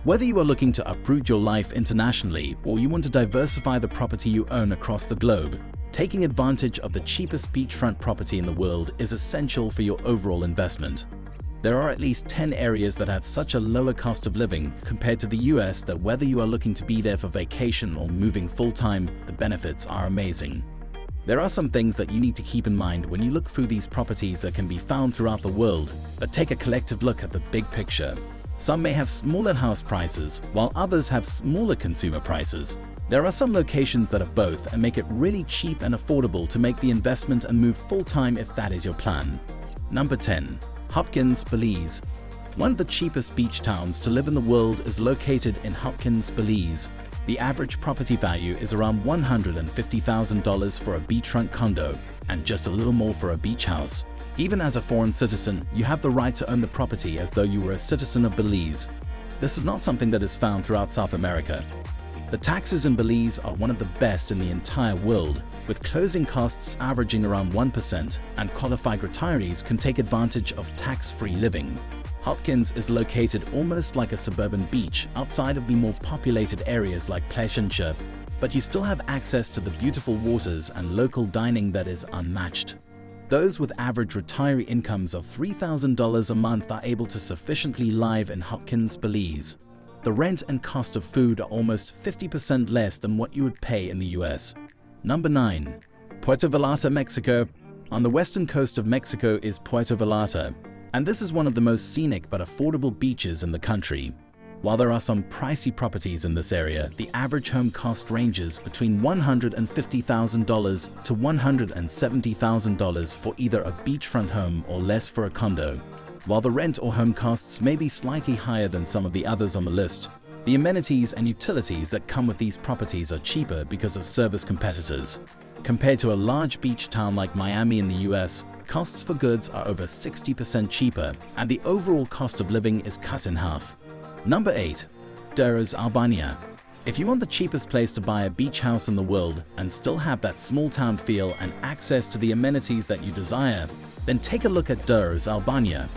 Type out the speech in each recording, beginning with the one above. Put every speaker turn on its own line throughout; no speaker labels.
Whether you are looking to uproot your life internationally or you want to diversify the property you own across the globe, taking advantage of the cheapest beachfront property in the world is essential for your overall investment. There are at least 10 areas that have such a lower cost of living compared to the US that whether you are looking to be there for vacation or moving full-time, the benefits are amazing. There are some things that you need to keep in mind when you look through these properties that can be found throughout the world, but take a collective look at the big picture. Some may have smaller house prices, while others have smaller consumer prices. There are some locations that are both and make it really cheap and affordable to make the investment and move full-time if that is your plan. Number 10. Hopkins, Belize. One of the cheapest beach towns to live in the world is located in Hopkins, Belize. The average property value is around $150,000 for a beachfront condo and just a little more for a beach house. Even as a foreign citizen, you have the right to own the property as though you were a citizen of Belize. This is not something that is found throughout South America. The taxes in Belize are one of the best in the entire world, with closing costs averaging around 1%, and qualified retirees can take advantage of tax-free living. Hopkins is located almost like a suburban beach outside of the more populated areas like Pleasure, but you still have access to the beautiful waters and local dining that is unmatched. Those with average retiree incomes of $3,000 a month are able to sufficiently live in Hopkins, Belize. The rent and cost of food are almost 50% less than what you would pay in the US. Number 9. Puerto Vallarta, Mexico. On the western coast of Mexico is Puerto Vallarta, and this is one of the most scenic but affordable beaches in the country. While there are some pricey properties in this area, the average home cost ranges between $150,000 to $170,000 for either a beachfront home or less for a condo. While the rent or home costs may be slightly higher than some of the others on the list, the amenities and utilities that come with these properties are cheaper because of service competitors. Compared to a large beach town like Miami in the US, costs for goods are over 60% cheaper, and the overall cost of living is cut in half. Number 8. Durrës, Albania. If you want the cheapest place to buy a beach house in the world and still have that small town feel and access to the amenities that you desire, then take a look at Durrës, Albania.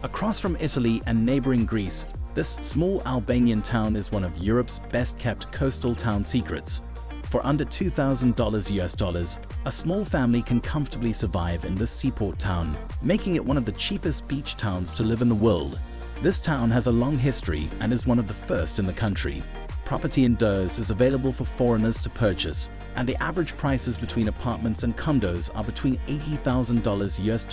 Across from Italy and neighboring Greece, this small Albanian town is one of Europe's best-kept coastal town secrets. For under $2,000 US, a small family can comfortably survive in this seaport town, making it one of the cheapest beach towns to live in the world. This town has a long history and is one of the first in the country. Property in Durrës is available for foreigners to purchase, and the average prices between apartments and condos are between $80,000 US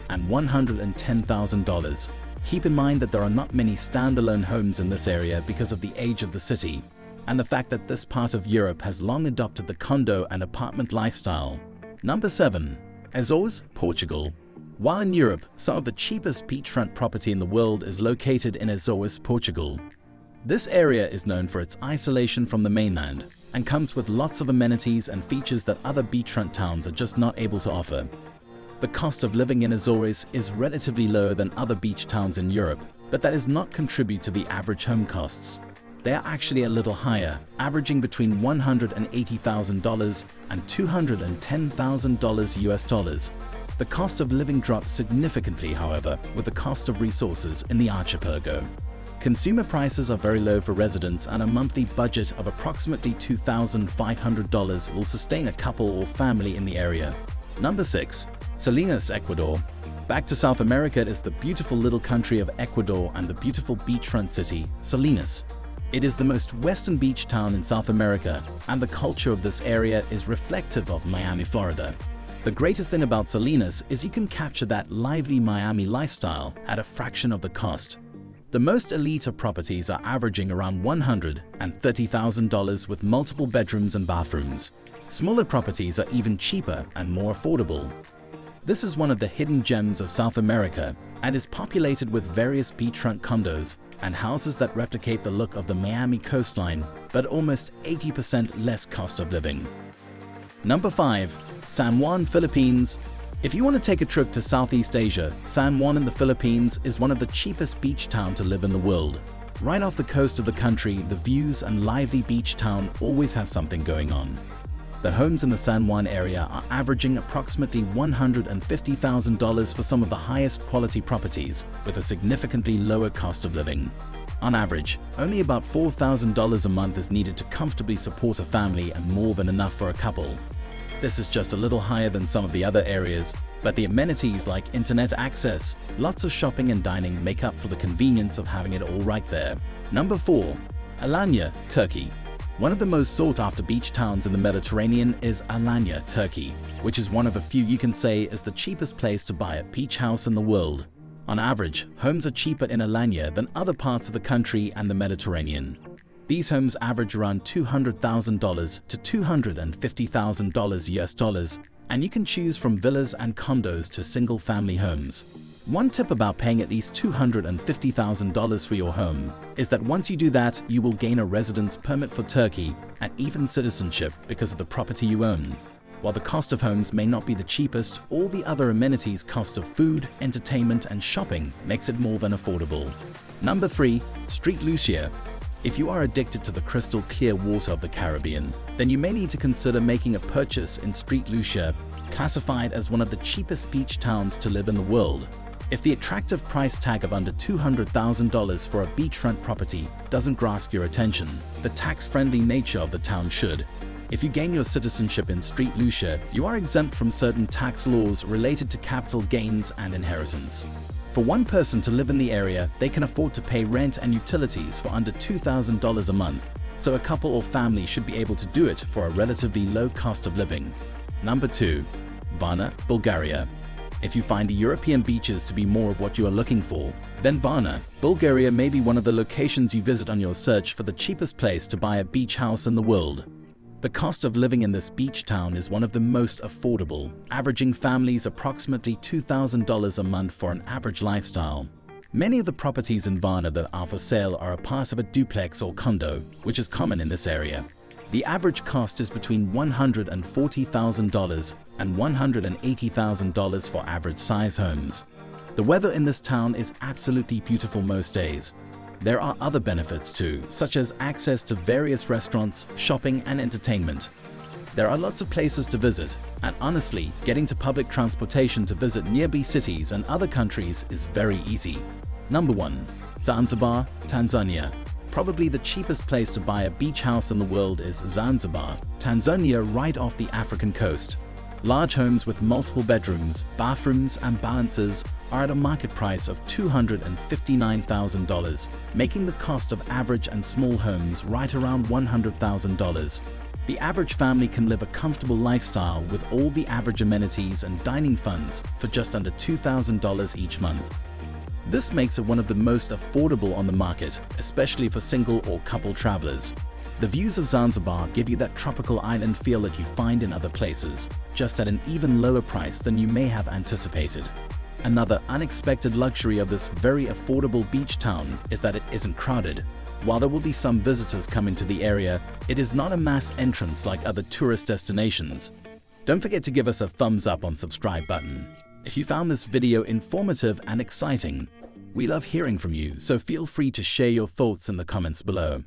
and $110,000. Keep in mind that there are not many standalone homes in this area because of the age of the city, and the fact that this part of Europe has long adopted the condo and apartment lifestyle. Number 7. Azores, Portugal. While in Europe, some of the cheapest beachfront property in the world is located in Azores, Portugal. This area is known for its isolation from the mainland and comes with lots of amenities and features that other beachfront towns are just not able to offer. The cost of living in Azores is relatively lower than other beach towns in Europe, but that does not contribute to the average home costs. They are actually a little higher, averaging between $180,000 and $210,000 US. The cost of living drops significantly, however, with the cost of resources in the archipelago. Consumer prices are very low for residents, and a monthly budget of approximately $2,500 will sustain a couple or family in the area. Number 6. Selena, Ecuador. Back to South America is the beautiful little country of Ecuador and the beautiful beachfront city, Selena. It is the most western beach town in South America, and the culture of this area is reflective of Miami, Florida. The greatest thing about Selena is you can capture that lively Miami lifestyle at a fraction of the cost. The most elite of properties are averaging around $130,000 with multiple bedrooms and bathrooms. Smaller properties are even cheaper and more affordable. This is one of the hidden gems of South America and is populated with various beachfront condos and houses that replicate the look of the Miami coastline, but almost 80% less cost of living. Number 5. San Juan, Philippines. If you want to take a trip to Southeast Asia, San Juan in the Philippines is one of the cheapest beach towns to live in the world. Right off the coast of the country, the views and lively beach town always have something going on. The homes in the San Juan area are averaging approximately $150,000 for some of the highest quality properties, with a significantly lower cost of living. On average, only about $4,000 a month is needed to comfortably support a family and more than enough for a couple. This is just a little higher than some of the other areas, but the amenities like internet access, lots of shopping and dining make up for the convenience of having it all right there. Number 4. Alanna, Turkey. One of the most sought-after beach towns in the Mediterranean is Alanna, Turkey, which is one of a few you can say is the cheapest place to buy a beach house in the world. On average, homes are cheaper in Alanna than other parts of the country and the Mediterranean. These homes average around $200,000 to $250,000 US, and you can choose from villas and condos to single-family homes. One tip about paying at least $250,000 for your home is that once you do that, you will gain a residence permit for Turkey and even citizenship because of the property you own. While the cost of homes may not be the cheapest, all the other amenities cost of food, entertainment, and shopping makes it more than affordable. Number 3. Street Lucia. If you are addicted to the crystal clear water of the Caribbean, then you may need to consider making a purchase in Street Lucia, classified as one of the cheapest beach towns to live in the world. If the attractive price tag of under $200,000 for a beachfront property doesn't grasp your attention, the tax-friendly nature of the town should. If you gain your citizenship in Street Lucia, you are exempt from certain tax laws related to capital gains and inheritance. For one person to live in the area, they can afford to pay rent and utilities for under $2,000 a month, so a couple or family should be able to do it for a relatively low cost of living. Number 2. Varna, Bulgaria. If you find the European beaches to be more of what you are looking for, then Varna, Bulgaria may be one of the locations you visit on your search for the cheapest place to buy a beach house in the world. The cost of living in this beach town is one of the most affordable, averaging families approximately $2,000 a month for an average lifestyle. Many of the properties in Varna that are for sale are a part of a duplex or condo, which is common in this area. The average cost is between $140,000 and $180,000 for average-size homes. The weather in this town is absolutely beautiful most days. There are other benefits too, such as access to various restaurants, shopping, and entertainment. There are lots of places to visit, and honestly, getting to public transportation to visit nearby cities and other countries is very easy. Number 1. Zanzibar, Tanzania. Probably the cheapest place to buy a beach house in the world is Zanzibar, Tanzania, right off the African coast. Large homes with multiple bedrooms, bathrooms, and balances are at a market price of $259,000, making the cost of average and small homes right around $100,000. The average family can live a comfortable lifestyle with all the average amenities and dining funds for just under $2,000 each month. This makes it one of the most affordable on the market, especially for single or couple travelers. The views of Zanzibar give you that tropical island feel that you find in other places, just at an even lower price than you may have anticipated. Another unexpected luxury of this very affordable beach town is that it isn't crowded. While there will be some visitors coming to the area, it is not a mass entrance like other tourist destinations. Don't forget to give us a thumbs up on subscribe button. If you found this video informative and exciting, we love hearing from you, so feel free to share your thoughts in the comments below.